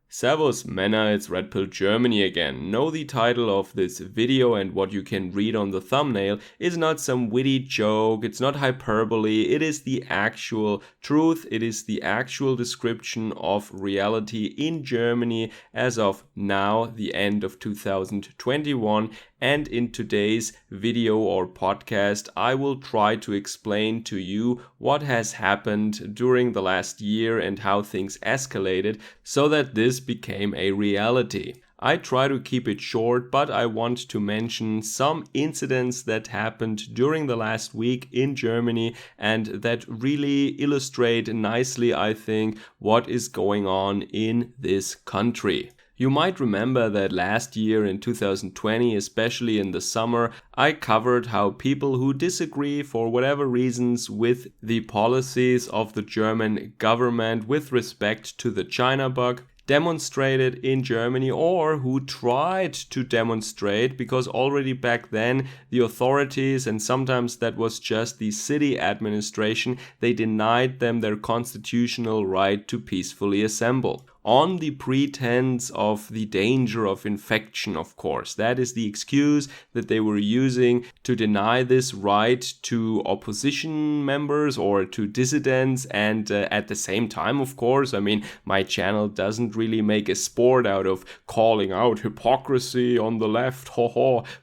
Servus Männer, it's Red Pill Germany again. Know the title of this video and what you can read on the thumbnail is not some witty joke, it's not hyperbole, it is the actual truth, it is the actual description of reality in Germany as of now, the end of 2021. And in today's video or podcast, I will try to explain to you what has happened during the last year and how things escalated so that this became a reality. I try to keep it short, but I want to mention some incidents that happened during the last week in Germany and that really illustrate nicely, I think, what is going on in this country. You might remember that last year in 2020, especially in the summer, I covered how people who disagree for whatever reasons with the policies of the German government with respect to the China bug demonstrated in Germany, or who tried to demonstrate, because already back then the authorities, and sometimes that was just the city administration, they denied them their constitutional right to peacefully assemble. On the pretense of the danger of infection, of course. That is the excuse that they were using to deny this right to opposition members or to dissidents. And at the same time, of course, I mean, my channel doesn't really make a sport out of calling out hypocrisy on the left,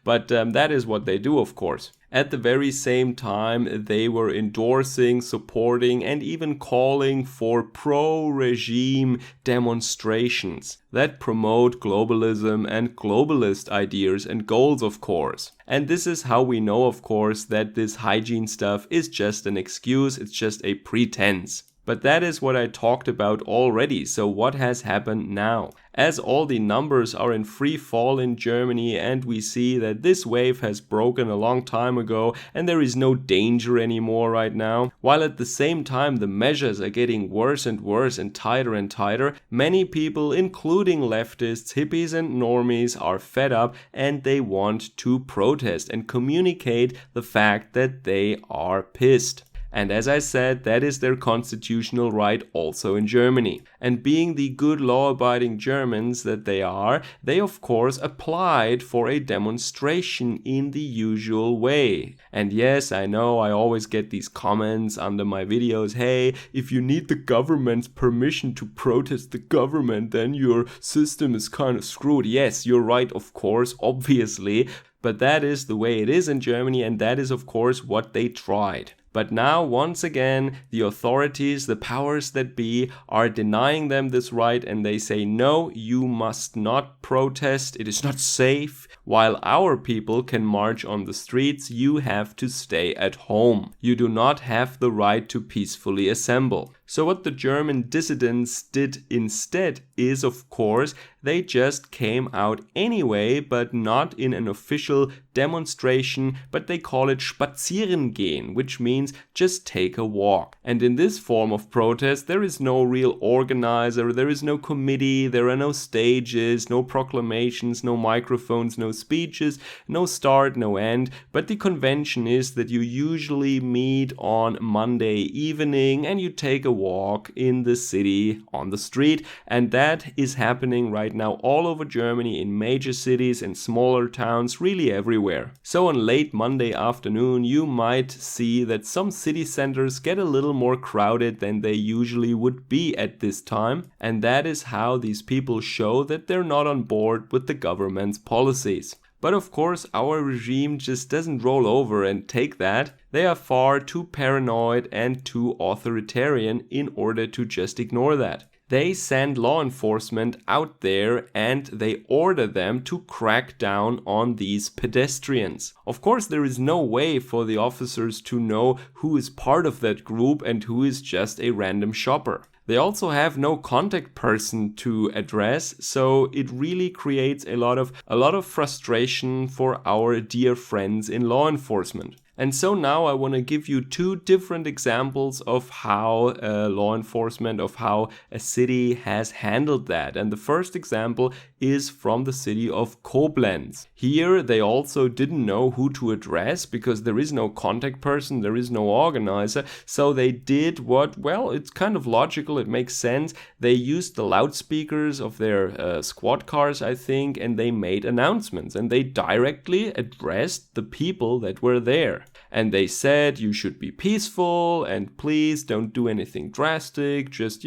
but that is what they do, of course. At the very same time, they were endorsing, supporting, and even calling for pro-regime demonstrations that promote globalism and globalist ideas and goals, of course. And this is how we know, of course, that this hygiene stuff is just an excuse, it's just a pretense. But that is what I talked about already, so what has happened now? As all the numbers are in free fall in Germany and we see that this wave has broken a long time ago and there is no danger anymore right now, while at the same time the measures are getting worse and worse and tighter, many people, including leftists, hippies and normies, are fed up and they want to protest and communicate the fact that they are pissed. And as I said, that is their constitutional right also in Germany. And being the good law-abiding Germans that they are, they of course applied for a demonstration in the usual way. And yes, I know I always get these comments under my videos, hey, if you need the government's permission to protest the government, then your system is kind of screwed. Yes, you're right, of course, obviously. But that is the way it is in Germany, and that is of course what they tried. But now, once again, the authorities, the powers that be, are denying them this right and they say, no, you must not protest, it is not safe. While our people can march on the streets, you have to stay at home. You do not have the right to peacefully assemble. So what the German dissidents did instead is, of course, they just came out anyway, but not in an official demonstration, but they call it Spaziergänge, which means just take a walk. And in this form of protest, there is no real organizer, there is no committee, there are no stages, no proclamations, no microphones, no speeches, no start, no end, but the convention is that you usually meet on Monday evening and you take a walk in the city on the street, and that is happening right now all over Germany in major cities and smaller towns, really everywhere. So on late Monday afternoon you might see that some city centers get a little more crowded than they usually would be at this time, and that is how these people show that they're not on board with the government's policies. But of course, our regime just doesn't roll over and take that. They are far too paranoid and too authoritarian in order to just ignore that. They send law enforcement out there and they order them to crack down on these pedestrians. Of course, there is no way for the officers to know who is part of that group and who is just a random shopper. They also have no contact person to address, so it really creates a lot of frustration for our dear friends in law enforcement. And so now I want to give you two different examples of how law enforcement, of how a city has handled that. And the first example is from the city of Koblenz. Here they also didn't know who to address because there is no contact person, there is no organizer. So they did what, well, it's kind of logical, it makes sense. They used the loudspeakers of their squad cars, I think, and they made announcements. And they directly addressed the people that were there. And they said, you should be peaceful and please don't do anything drastic. Just,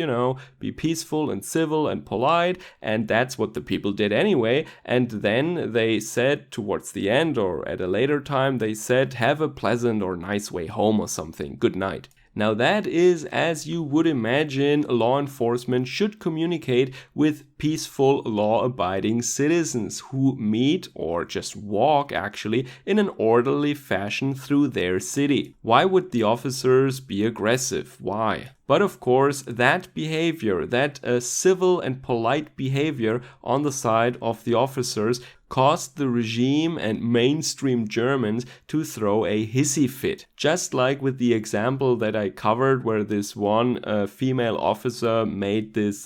be peaceful and civil and polite. And that's what the people did anyway. And then they said towards the end or at a later time, they said, have a pleasant or nice way home or something. Good night. Now that is, as you would imagine, law enforcement should communicate with peaceful, law-abiding citizens who meet or just walk actually in an orderly fashion through their city. Why would the officers be aggressive? Why? But of course, that behavior, that civil and polite behavior on the side of the officers caused the regime and mainstream Germans to throw a hissy fit. Just like with the example that I covered where this one female officer made this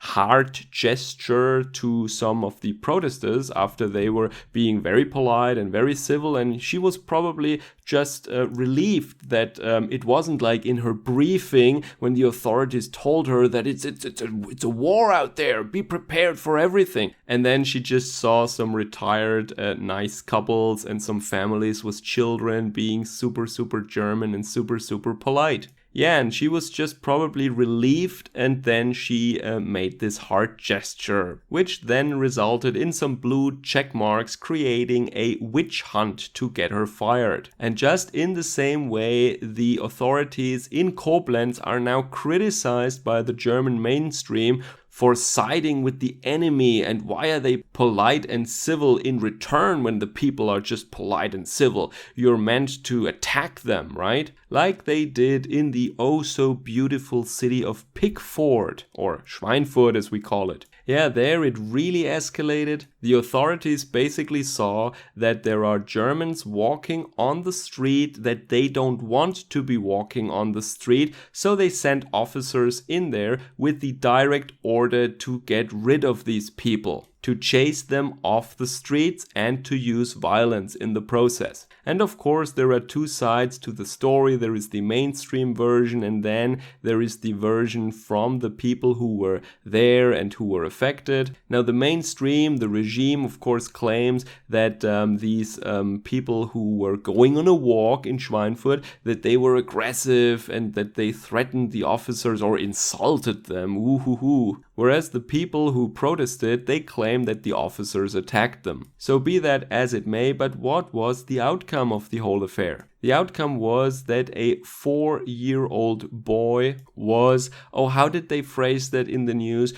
heart gesture to some of the protesters after they were being very polite and very civil, and she was probably just relieved that it wasn't like in her briefing when the authorities told her that it's a war out there, be prepared for everything. And then she just saw some retired nice couples and some families with children being super German and super polite. Yeah, and she was just probably relieved, and then she made this heart gesture, which then resulted in some blue check marks, creating a witch hunt to get her fired. And just in the same way, the authorities in Koblenz are now criticized by the German mainstream for siding with the enemy, and why are they polite and civil in return when the people are just polite and civil? You're meant to attack them, right? Like they did in the oh so beautiful city of Pickford, or Schweinfurt as we call it. Yeah, there it really escalated. The authorities basically saw that there are Germans walking on the street that they don't want to be walking on the street, so they sent officers in there with the direct order to get rid of these people, to chase them off the streets and to use violence in the process. And of course, there are two sides to the story. There is the mainstream version, and then there is the version from the people who were there and who were affected. Now, the mainstream, the regime, of course, claims that these people who were going on a walk in Schweinfurt, that they were aggressive and that they threatened the officers or insulted them. Woo-hoo-hoo. Whereas the people who protested, they claim that the officers attacked them. So be that as it may, but what was the outcome of the whole affair? The outcome was that a 4-year-old boy was, how did they phrase that in the news?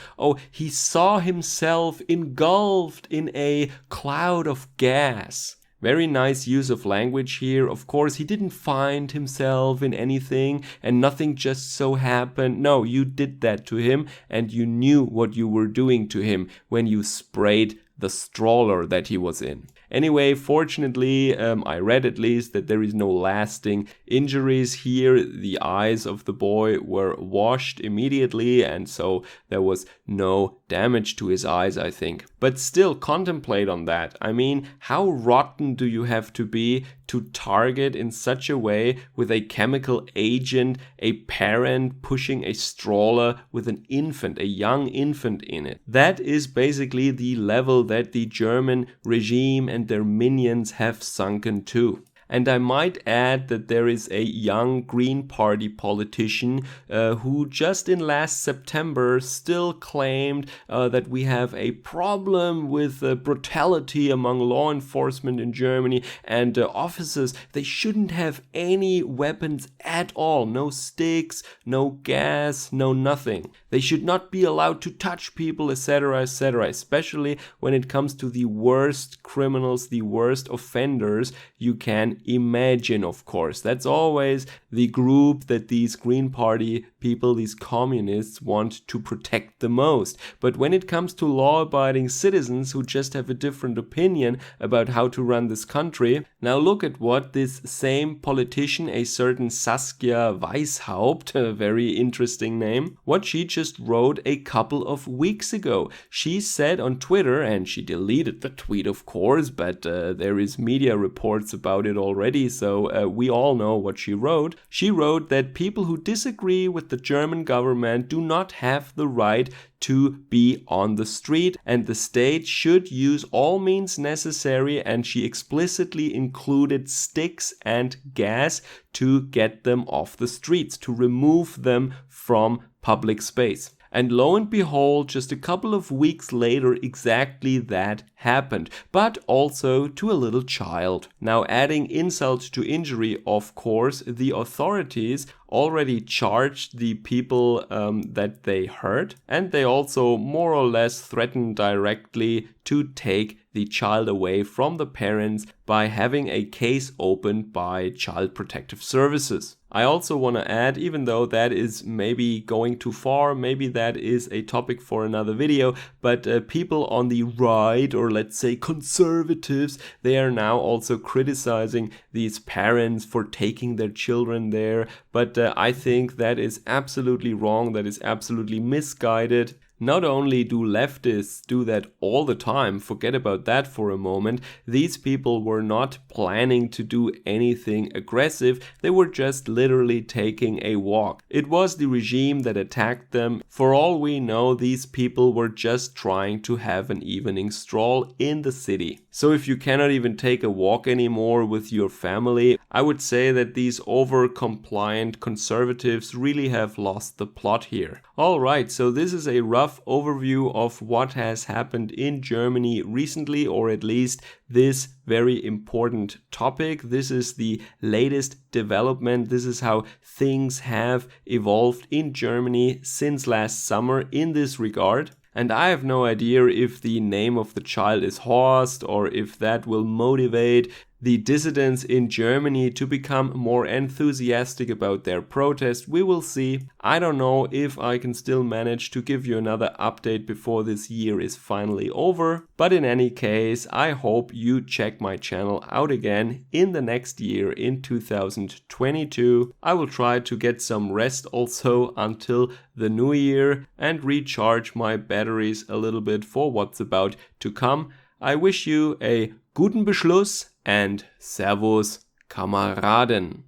He saw himself engulfed in a cloud of gas. Very nice use of language here. Of course, he didn't find himself in anything and nothing just so happened. No, you did that to him and you knew what you were doing to him when you sprayed the stroller that he was in. Anyway, fortunately, I read at least that there is no lasting injuries here. The eyes of the boy were washed immediately, and so there was no damage to his eyes, I think. But still, contemplate on that. I mean, how rotten do you have to be to target in such a way with a chemical agent, a parent pushing a stroller with an infant, a young infant in it? That is basically the level that the German regime and their minions have sunken to. And I might add that there is a young Green Party politician who just in last September still claimed that we have a problem with brutality among law enforcement in Germany, and officers, they shouldn't have any weapons at all. No sticks, no gas, no nothing. They should not be allowed to touch people, etc., especially when it comes to the worst criminals, the worst offenders you can can imagine, of course. That's always the group that these Green Party people, these communists, want to protect the most. But when it comes to law-abiding citizens who just have a different opinion about how to run this country, now look at what this same politician, a certain Saskia Weishaupt, a very interesting name, what she just wrote a couple of weeks ago. She said on Twitter, and she deleted the tweet of course, but there is media reports about it already, so we all know what she wrote. She wrote that people who disagree with the German government do not have the right to be on the street, and the state should use all means necessary, and she explicitly included sticks and gas to get them off the streets, to remove them from public space. And lo and behold, just a couple of weeks later, exactly that happened, but also to a little child. Now, adding insult to injury, of course, the authorities already charged the people that they hurt, and they also more or less threatened directly to take the child away from the parents by having a case opened by Child Protective Services. I also want to add, even though that is maybe going too far, maybe that is a topic for another video, but people on the right, or let's say conservatives, they are now also criticizing these parents for taking their children there, but I think that is absolutely wrong, that is absolutely misguided. Not only do leftists do that all the time, forget about that for a moment, these people were not planning to do anything aggressive, they were just literally taking a walk. It was the regime that attacked them. For all we know, these people were just trying to have an evening stroll in the city. So if you cannot even take a walk anymore with your family, I would say that these over-compliant conservatives really have lost the plot here. Alright, so this is a rough overview of what has happened in Germany recently, or at least this very important topic. This is the latest development. This is how things have evolved in Germany since last summer in this regard. And I have no idea if the name of the child is Horst, or if that will motivate the dissidents in Germany to become more enthusiastic about their protest. We will see. I don't know if I can still manage to give you another update before this year is finally over. But in any case, I hope you check my channel out again in the next year, in 2022. I will try to get some rest also until the new year and recharge my batteries a little bit for what's about to come. I wish you a guten Beschluss and Servus, Kameraden.